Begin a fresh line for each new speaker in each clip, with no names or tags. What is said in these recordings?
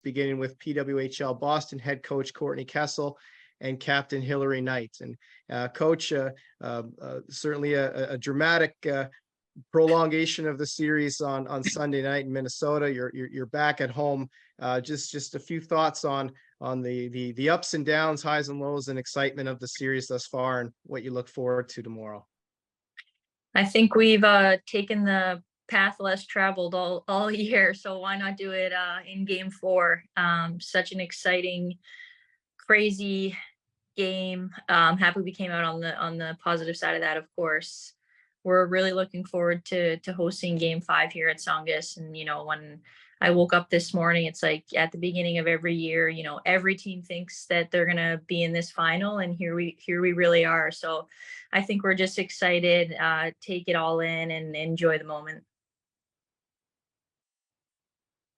beginning with PWHL Boston head coach Courtney Kessel and captain Hilary Knight. And coach, certainly a dramatic prolongation of the series on Sunday night in Minnesota. You're back at home. Just a few thoughts on the ups and downs, highs and lows, and excitement of the series thus far, and what you look forward to tomorrow.
I think we've taken the path less traveled all year, so why not do it in Game 4? Such an exciting, crazy game. Happy we came out on the positive side of that. Of course, we're really looking forward to hosting Game 5 here at Songus. And when I woke up this morning, it's like at the beginning of every year, every team thinks that they're gonna be in this final, and here we really are. So I think we're just excited, take it all in and enjoy the moment.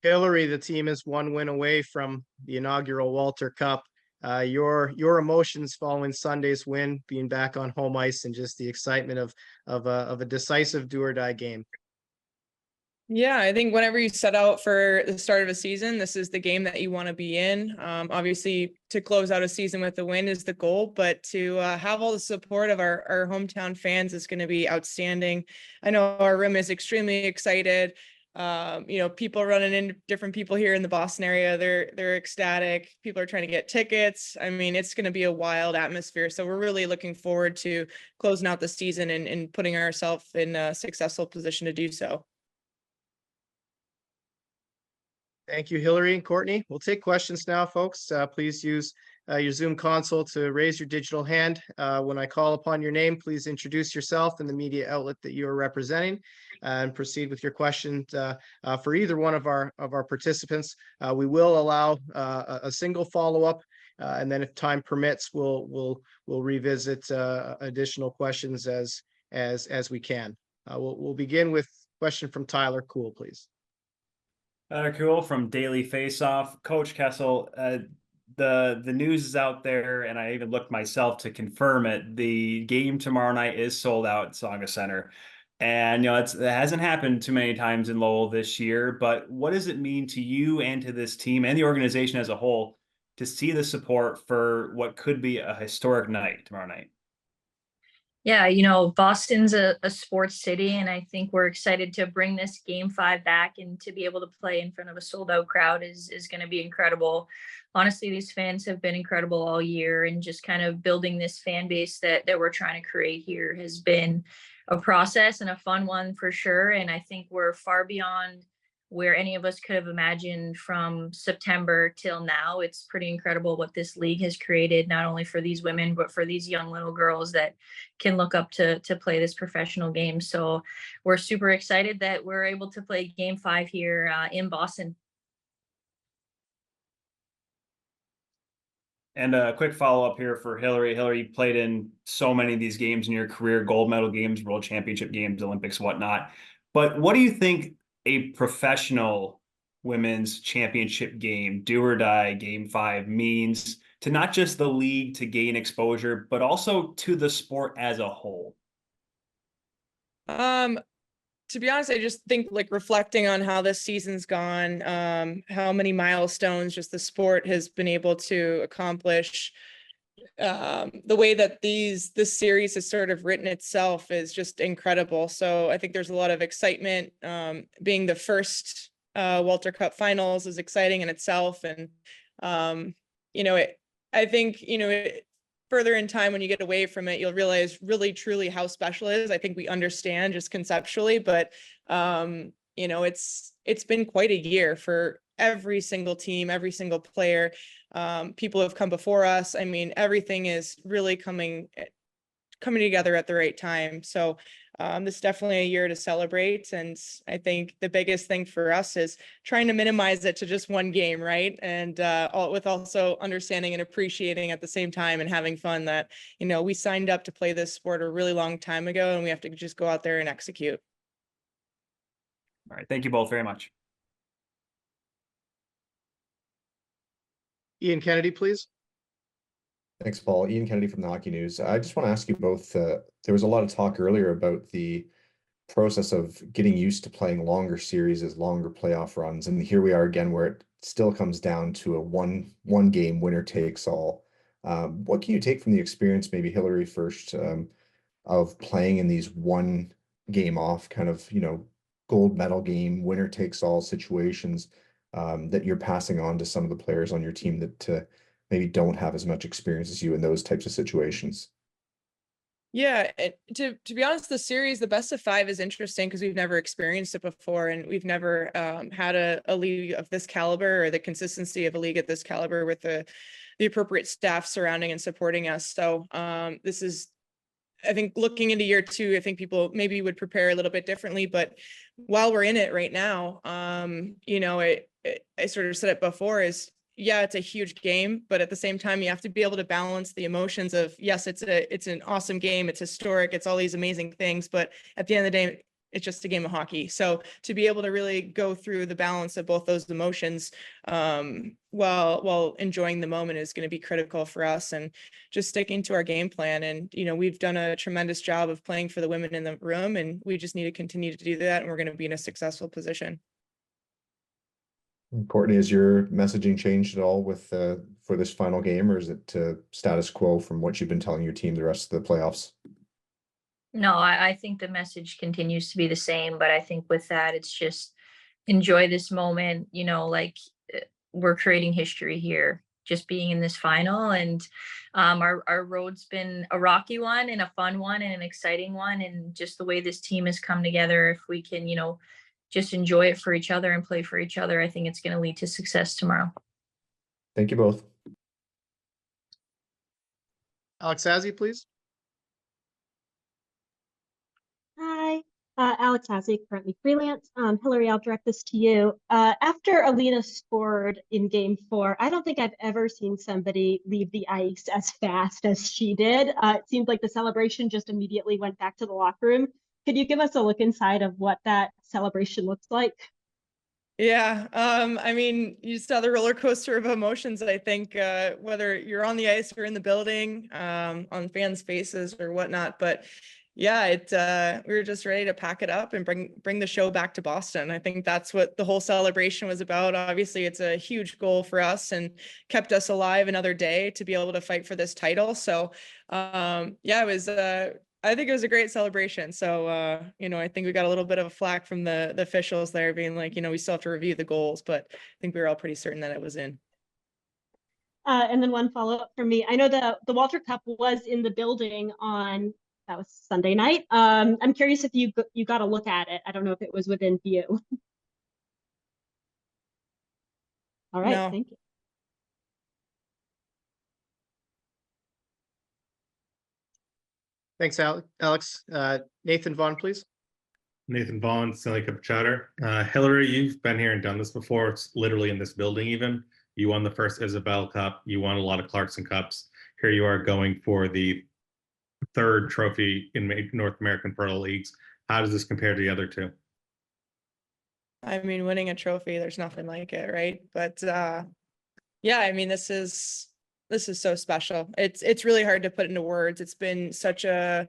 Hilary, the team is one win away from the inaugural Walter Cup. Your emotions following Sunday's win, being back on home ice, and just the excitement of a decisive do or die game.
Yeah, I think whenever you set out for the start of a season, this is the game that you want to be in. Obviously, to close out a season with a win is the goal, but to have all the support of our hometown fans is going to be outstanding. I know our room is extremely excited. People running into different people here in the Boston area, they're ecstatic. People are trying to get tickets. I mean, it's going to be a wild atmosphere. So we're really looking forward to closing out the season and putting ourselves in a successful position to do so.
Thank you, Hilary and Courtney. We'll take questions now, folks. Please use your Zoom console to raise your digital hand. When I call upon your name, please introduce yourself and the media outlet that you are representing, and proceed with your questions for either one of our participants. We will allow a single follow-up, and then if time permits, we'll revisit additional questions as we can. We'll begin with a question from Tyler Cool, please.
Cool from Daily Faceoff. Coach Kessel, the news is out there, and I even looked myself to confirm it. The game tomorrow night is sold out at Songa Center. And, it hasn't happened too many times in Lowell this year, but what does it mean to you and to this team and the organization as a whole to see the support for what could be a historic night tomorrow night?
Yeah, Boston's a sports city, and I think we're excited to bring this Game 5 back, and to be able to play in front of a sold-out crowd is going to be incredible. Honestly, these fans have been incredible all year, and just kind of building this fan base that we're trying to create here has been a process and a fun one for sure. And I think we're far beyond where any of us could have imagined from September till now. It's pretty incredible what this league has created, not only for these women, but for these young little girls that can look up to play this professional game. So we're super excited that we're able to play Game 5 here in Boston.
And a quick follow-up here for Hilary. Hilary, you played in so many of these games in your career, gold medal games, world championship games, Olympics, whatnot. But what do you think a professional women's championship game, do or die, Game 5, means to not just the league to gain exposure, but also to the sport as a whole?
To be honest, I just think, reflecting on how this season's gone, how many milestones just the sport has been able to accomplish, the way that this series has sort of written itself is just incredible. So I think there's a lot of excitement. Being the first Walter Cup finals is exciting in itself. And, I think, further in time, when you get away from it, you'll realize really, truly how special it is. I think we understand just conceptually, but, it's been quite a year for every single team, every single player. People have come before us. I mean, everything is really coming together at the right time. So this is definitely a year to celebrate. And I think the biggest thing for us is trying to minimize it to just one game, right? And with also understanding and appreciating at the same time and having fun that, we signed up to play this sport a really long time ago, and we have to just go out there and execute.
All right. Thank you both very much.
Ian Kennedy, please.
Thanks, Paul. Ian Kennedy from the Hockey News. I just want to ask you both, there was a lot of talk earlier about the process of getting used to playing longer series, longer playoff runs, and here we are again where it still comes down to a one game winner takes all. What can you take from the experience, maybe Hilary first, of playing in these one game off kind of, gold medal game, winner takes all situations, that you're passing on to some of the players on your team that maybe don't have as much experience as you in those types of situations?
Yeah, to be honest, the series, the best of 5 is interesting because we've never experienced it before, and we've never had a league of this caliber or the consistency of a league at this caliber with the appropriate staff surrounding and supporting us. So this is, I think, looking into year 2, I think people maybe would prepare a little bit differently, but while we're in it right now, I sort of said it before, is yeah, it's a huge game, but at the same time, you have to be able to balance the emotions of, yes, it's an awesome game, it's historic, it's all these amazing things, but at the end of the day, it's just a game of hockey. So to be able to really go through the balance of both those emotions, while enjoying the moment is going to be critical for us, and just sticking to our game plan. And, we've done a tremendous job of playing for the women in the room, and we just need to continue to do that. And we're going to be in a successful position.
Courtney, has your messaging changed at all with for this final game, or is it status quo from what you've been telling your team the rest of the playoffs?
No, I think the message continues to be the same, but I think with that, it's just enjoy this moment, we're creating history here, just being in this final. And our road's been a rocky one and a fun one and an exciting one. And just the way this team has come together, if we can, just enjoy it for each other and play for each other, I think it's going to lead to success tomorrow.
Thank you both.
Alex Azzi, please.
Hi, Alex Hassey, currently freelance. Hilary, I'll direct this to you. After Alina scored in Game 4, I don't think I've ever seen somebody leave the ice as fast as she did. It seemed like the celebration just immediately went back to the locker room. Could you give us a look inside of what that celebration looks like?
Yeah, you saw the roller coaster of emotions, I think, whether you're on the ice or in the building, on fans' faces or whatnot. But yeah, we were just ready to pack it up and bring the show back to Boston. I think that's what the whole celebration was about. Obviously, it's a huge goal for us and kept us alive another day to be able to fight for this title. So, it was I think it was a great celebration. So, I think we got a little bit of a flack from the officials there being like, we still have to review the goals, but I think we were all pretty certain that it was in.
And then one follow-up from me. I know the Walter Cup was in the building that was Sunday night. I'm curious if you got a look at it. I don't know if it was within view. All right,
No.
Thank you.
Thanks, Alex. Nathan Vaughn, please.
Nathan Vaughn, Stanley Cup Chowder. Hilary, you've been here and done this before. It's literally in this building even. You won the first Isabel Cup. You won a lot of Clarkson Cups. Here you are going for the 3rd trophy in North American Pro Leagues. How does this compare to the other 2?
Winning a trophy, there's nothing like it, right? But this is so special. It's really hard to put into words. It's been such a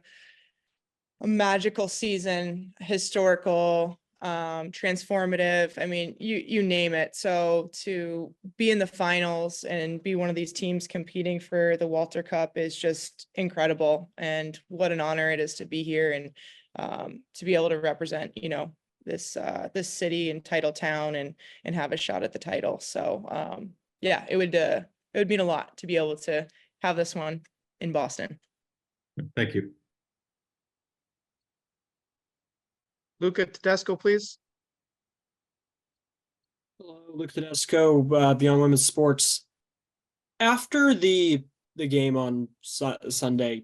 magical season, historical, transformative. You name it. So to be in the finals and be one of these teams competing for the Walter Cup is just incredible. And what an honor it is to be here and to be able to represent, this city and title town and have a shot at the title. So it would mean a lot to be able to have this one in Boston.
Thank you.
Luca Tedesco, please.
Hello, Luke Tedesco, Beyond Women's Sports. After the game on Sunday,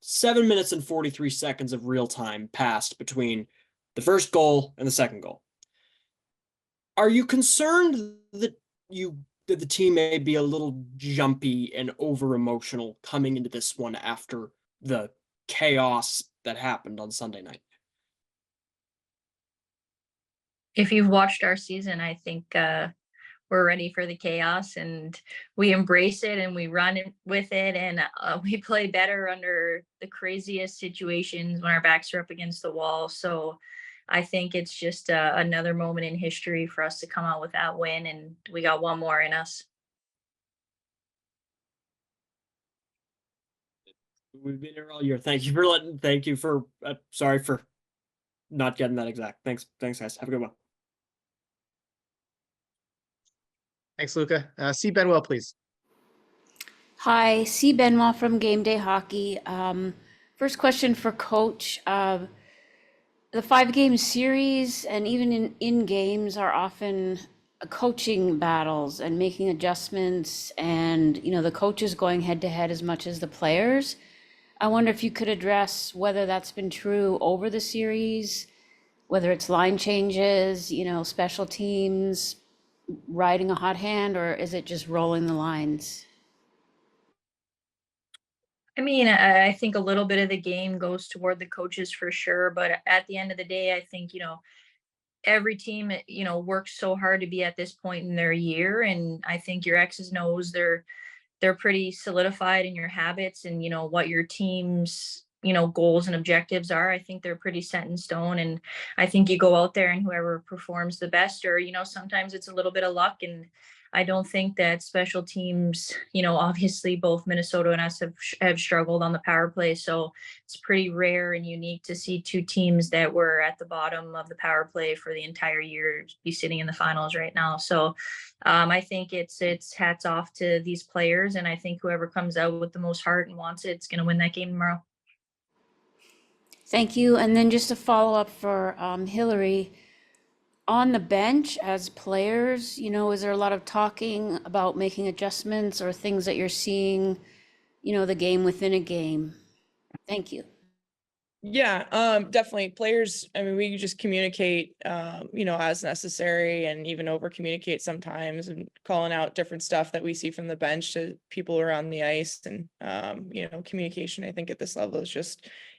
7 minutes and 43 seconds of real time passed between the first goal and the second goal. Are you concerned that the team may be a little jumpy and over emotional coming into this one after the chaos that happened on Sunday night?
If you've watched our season, I think we're ready for the chaos, and we embrace it and we run with it, and we play better under the craziest situations when our backs are up against the wall. So I think it's just another moment in history for us to come out with that win, and we got one more in us.
We've been here all year. Thank you for sorry for not getting that exact. Thanks guys. Have a good one.
Thanks, Luca. C. Benwell, please.
Hi, C. Benoit from GameDay Hockey. First question for Coach. The 5-game series and even in games are often coaching battles and making adjustments, and the coaches going head to head as much as the players. I wonder if you could address whether that's been true over the series, whether it's line changes, special teams, riding a hot hand, or is it just rolling the lines?
I mean, I think a little bit of the game goes toward the coaches for sure, but at the end of the day, I think, every team, works so hard to be at this point in their year. And I think your X's and O's, they're pretty solidified in your habits and, what your team's, goals and objectives are. I think they're pretty set in stone. And I think you go out there and whoever performs the best, or, sometimes it's a little bit of luck. And I don't think that special teams, obviously both Minnesota and us have struggled on the power play. So it's pretty rare and unique to see two teams that were at the bottom of the power play for the entire year be sitting in the finals right now. So I think it's hats off to these players. And I think whoever comes out with the most heart and wants it, it's going to win that game tomorrow.
Thank you. And then just a follow up for Hilary. On the bench as players, is there a lot of talking about making adjustments or things that you're seeing, the game within a game? Thank you.
Yeah, definitely. Players, I mean, we just communicate, as necessary, and even over communicate sometimes, and calling out different stuff that we see from the bench to people around the ice. And, communication, I think at this level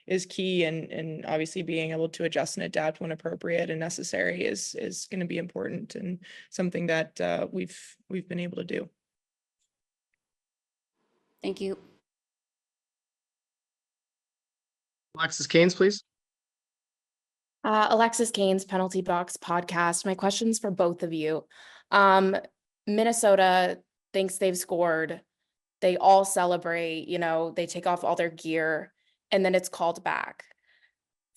is key, and obviously being able to adjust and adapt when appropriate and necessary is going to be important, and something that we've been able to do.
Thank you.
Alexis Canes, please.
Alexis Canes, Penalty Box Podcast. My question's for both of you. Minnesota thinks they've scored. They all celebrate, they take off all their gear, and then it's called back.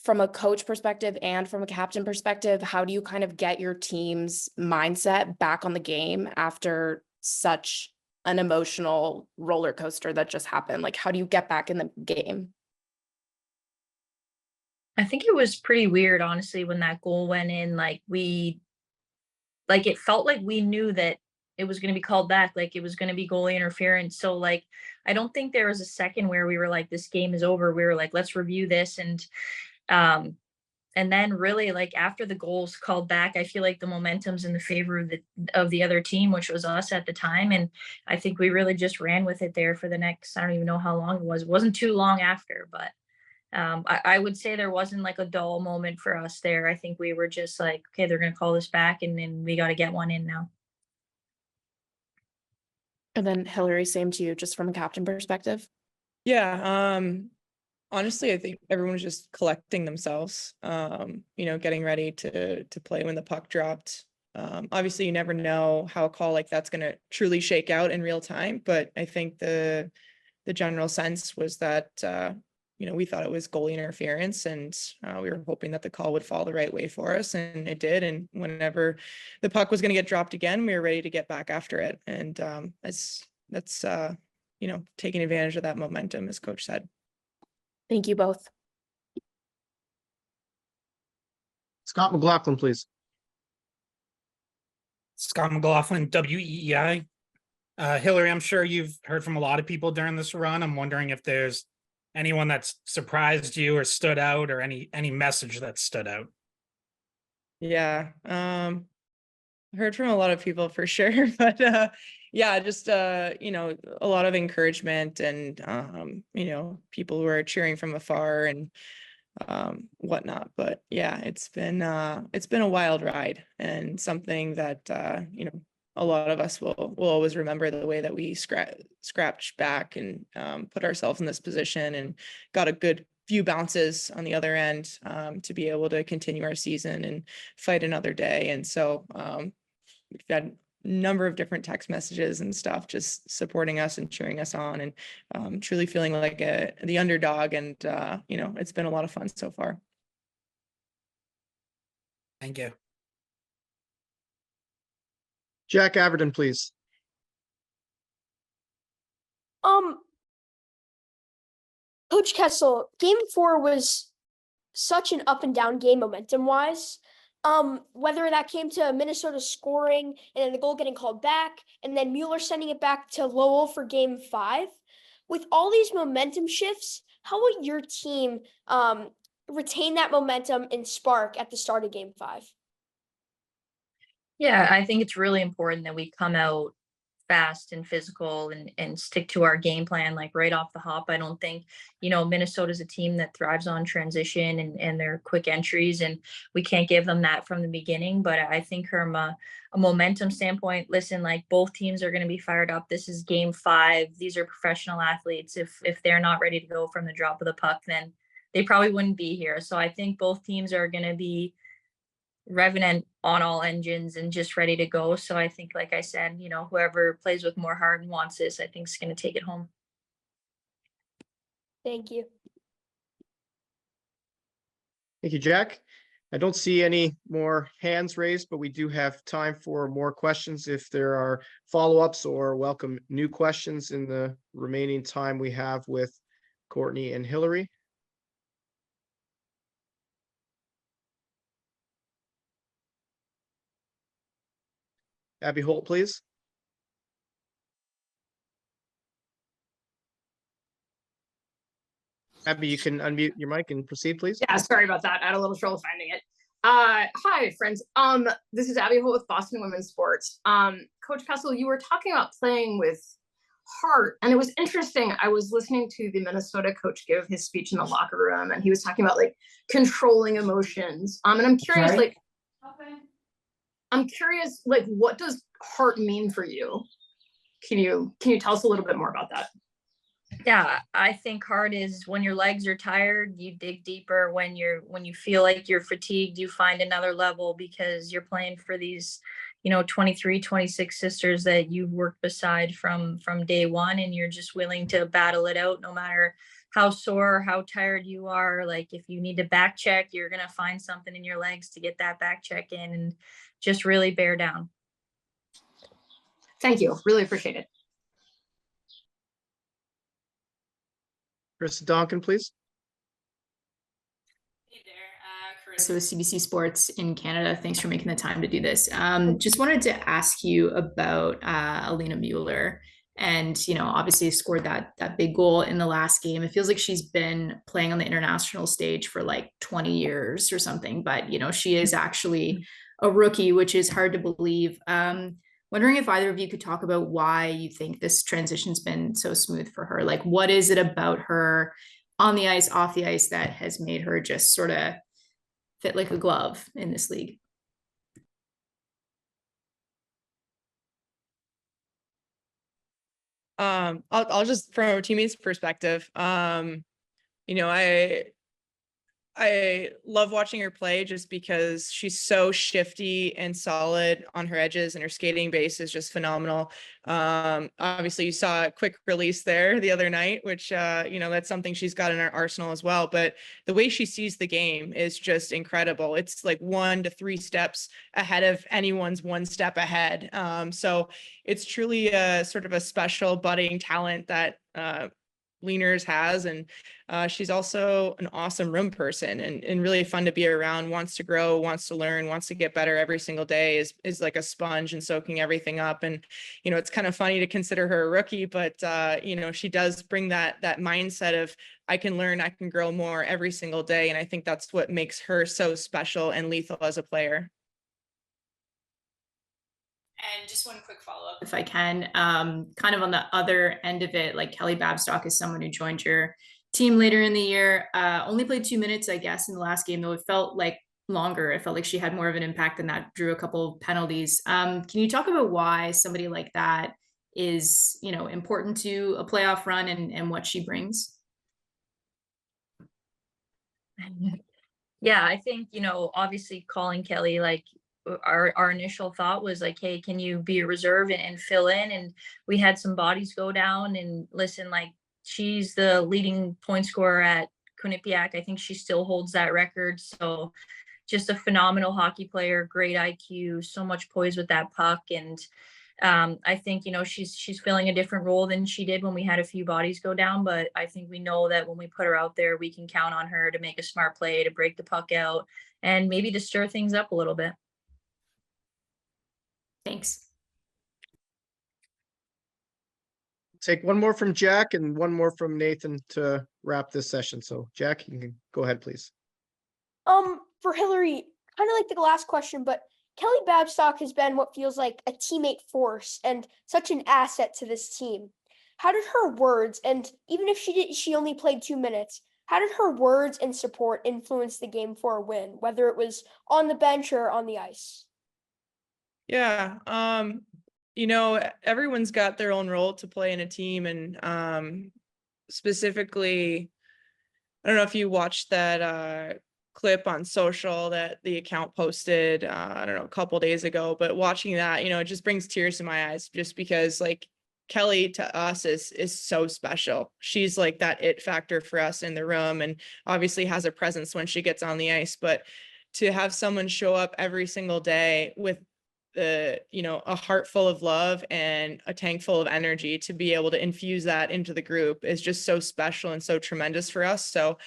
From a coach perspective and from a captain perspective, how do you kind of get your team's mindset back on the game after such an emotional roller coaster that just happened? Like, how do you get back in the game?
I think it was pretty weird, honestly, when that goal went in. It felt like we knew that it was going to be called back, like it was going to be goalie interference. So I don't think there was a second where we were like, this game is over. We were like, let's review this. And then really, after the goals called back, I feel like the momentum's in the favor of the other team, which was us at the time. And I think we really just ran with it there for the next, I don't even know how long it was. It wasn't too long after, but I would say there wasn't like a dull moment for us there. I think we were just like, okay, they're going to call this back, and then we got to get one in now.
And then Hilary, same to you, just from a captain perspective.
Yeah. Honestly, I think everyone was just collecting themselves, getting ready to play when the puck dropped. Obviously you never know how a call like that's going to truly shake out in real time, but I think the general sense was that, we thought it was goalie interference, and we were hoping that the call would fall the right way for us, and it did. And whenever the puck was going to get dropped again, we were ready to get back after it. And that's taking advantage of that momentum, as Coach said.
Thank you both.
Scott McLaughlin, please.
Scott McLaughlin, WEEI. Hilary, I'm sure you've heard from a lot of people during this run. I'm wondering if there's anyone that's surprised you or stood out, or any message that stood out.
Yeah. I heard from a lot of people for sure, but just a lot of encouragement, and people who are cheering from afar and whatnot. But yeah, it's been a wild ride, and something that a lot of us will always remember the way that we scratched back and put ourselves in this position and got a good few bounces on the other end to be able to continue our season and fight another day. And so we've had a number of different text messages and stuff just supporting us and cheering us on, and truly feeling like the underdog. And it's been a lot of fun so far.
Thank you.
Jack Averden, please.
Coach Kessel, game 4 was such an up and down game momentum wise. Whether that came to Minnesota scoring and then the goal getting called back and then Mueller sending it back to Lowell for game 5. With all these momentum shifts, how will your team retain that momentum and spark at the start of game 5?
Yeah, I think it's really important that we come out fast and physical and stick to our game plan, like right off the hop. I don't think, Minnesota's a team that thrives on transition and their quick entries, and we can't give them that from the beginning. But I think from a momentum standpoint, listen, like both teams are going to be fired up. This is game 5. These are professional athletes. If they're not ready to go from the drop of the puck, then they probably wouldn't be here. So I think both teams are going to be revving on all engines and just ready to go. So I think, like I said, whoever plays with more heart and wants this, I think is going to take it home.
Thank you.
Thank you, Jack. I don't see any more hands raised, but we do have time for more questions if there are follow-ups or welcome new questions in the remaining time we have with Courtney and Hilary. Abby Holt, please. Abby, you can unmute your mic and proceed, please.
Yeah, sorry about that. I had a little trouble finding it. Hi, friends. This is Abby Holt with Boston Women's Sports. Coach Kessel, you were talking about playing with heart, and it was interesting. I was listening to the Minnesota coach give his speech in the locker room, and he was talking about like controlling emotions. And I'm curious, what does heart mean for you? Can you tell us a little bit more about that?
Yeah, I think heart is when your legs are tired, you dig deeper. When you feel like you're fatigued, you find another level because you're playing for these, 23, 26 sisters that you've worked beside from day one, and you're just willing to battle it out no matter how sore, how tired you are. Like if you need to back check, you're going to find something in your legs to get that back check in and just really bear down.
Thank you. Really appreciate it.
Chris Donkin, please.
Hey there, Carissa with CBC Sports in Canada. Thanks for making the time to do this. Just wanted to ask you about Alina Mueller, and obviously scored that big goal in the last game. It feels like she's been playing on the international stage for like 20 years or something, but she is actually a rookie, which is hard to believe. Wondering if either of you could talk about why you think this transition's been so smooth for her. Like, what is it about her on the ice, off the ice that has made her just sort of fit like a glove in this league?
I'll just, from a teammate's perspective, I love watching her play just because she's so shifty and solid on her edges, and her skating base is just phenomenal. Obviously you saw a quick release there the other night, which, that's something she's got in her arsenal as well. But the way she sees the game is just incredible. It's like 1 to 3 steps ahead of anyone's 1 step ahead. So it's truly a sort of a special budding talent that, Leaners has, and she's also an awesome room person and really fun to be around, wants to grow, wants to learn, wants to get better every single day, is like a sponge and soaking everything up. And it's kind of funny to consider her a rookie, but she does bring that mindset of I can learn, I can grow more every single day, and I think that's what makes her so special and lethal as a player.
And just one quick follow-up, if I can, kind of on the other end of it, like Kelly Babstock is someone who joined your team later in the year, only played 2 minutes, I guess, in the last game, though it felt like longer. It felt like she had more of an impact than that, drew a couple of penalties. Can you talk about why somebody like that is, you know, important to a playoff run and what she brings?
Yeah, I think, you know, obviously calling Kelly, like our initial thought was like, hey, can you be a reserve and fill in? And we had some bodies go down, and listen, like she's the leading point scorer at Quinnipiac. I think she still holds that record. So just a phenomenal hockey player, great IQ, so much poise with that puck. And I think, you know, she's filling a different role than she did when we had a few bodies go down. But I think we know that when we put her out there, we can count on her to make a smart play, to break the puck out, and maybe to stir things up a little bit.
Thanks.
Take one more from Jack and one more from Nathan to wrap this session. So Jack, you can go ahead, please.
For Hilary, kind of like the last question, but Kelly Babstock has been what feels like a teammate force and such an asset to this team. How did her words, and even if she only played 2 minutes, how did her words and support influence the game for a win, whether it was on the bench or on the ice?
Yeah, you know, everyone's got their own role to play in a team, and specifically, I don't know if you watched that clip on social that the account posted, I don't know, a couple days ago, but watching that, you know, it just brings tears to my eyes, just because like Kelly to us is so special. She's like that it factor for us in the room, and obviously has a presence when she gets on the ice. But to have someone show up every single day with you know, a heart full of love and a tank full of energy, to be able to infuse that into the group is just so special and so tremendous for us. So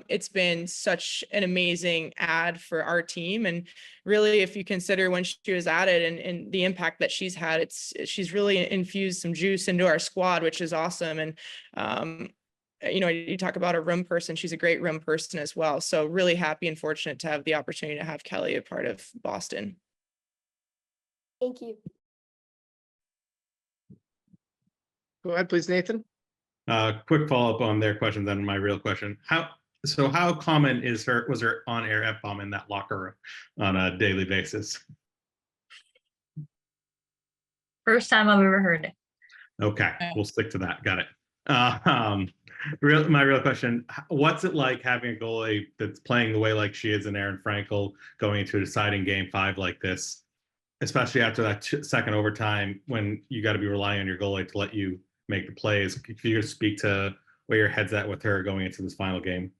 it's been such an amazing add for our team. And really, if you consider when she was added and the impact that she's had, she's really infused some juice into our squad, which is awesome. And you know, you talk about a room person, she's a great room person as well. So really happy and fortunate to have the opportunity to have Kelly a part of Boston.
Thank you.
Go ahead, please, Nathan.
Quick follow-up on their question, then my real question. How common was her on-air F-bomb in that locker room on a daily basis?
First time I've ever heard it.
Okay, we'll stick to that. Got it. My real question, what's it like having a goalie that's playing the way like she is in Aaron Frankel going into a deciding game 5 like this, especially after that second overtime when you got to be relying on your goalie to let you make the plays? If you could speak to where your head's at with her going into this final game.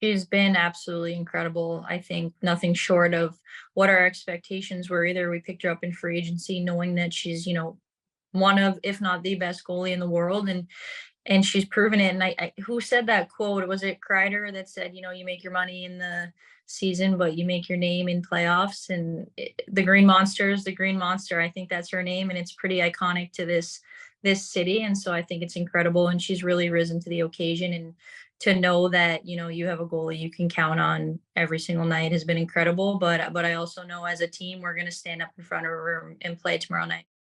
She's been absolutely incredible. I think nothing short of what our expectations were. Either we picked her up in free agency knowing that she's, you know, one of, if not the best goalie in the world, and she's proven it. And I who said that quote? Was it Kreider that said, you know, you make your money in the season, but you make your name in playoffs? And the Green Monster, I think that's her name, and it's pretty iconic to this city. And so I think it's incredible, and she's really risen to the occasion. And to know that, you know, you have a goalie you can count on every single night has been incredible. But I also know as a team, we're going to stand up in front of her and play tomorrow night.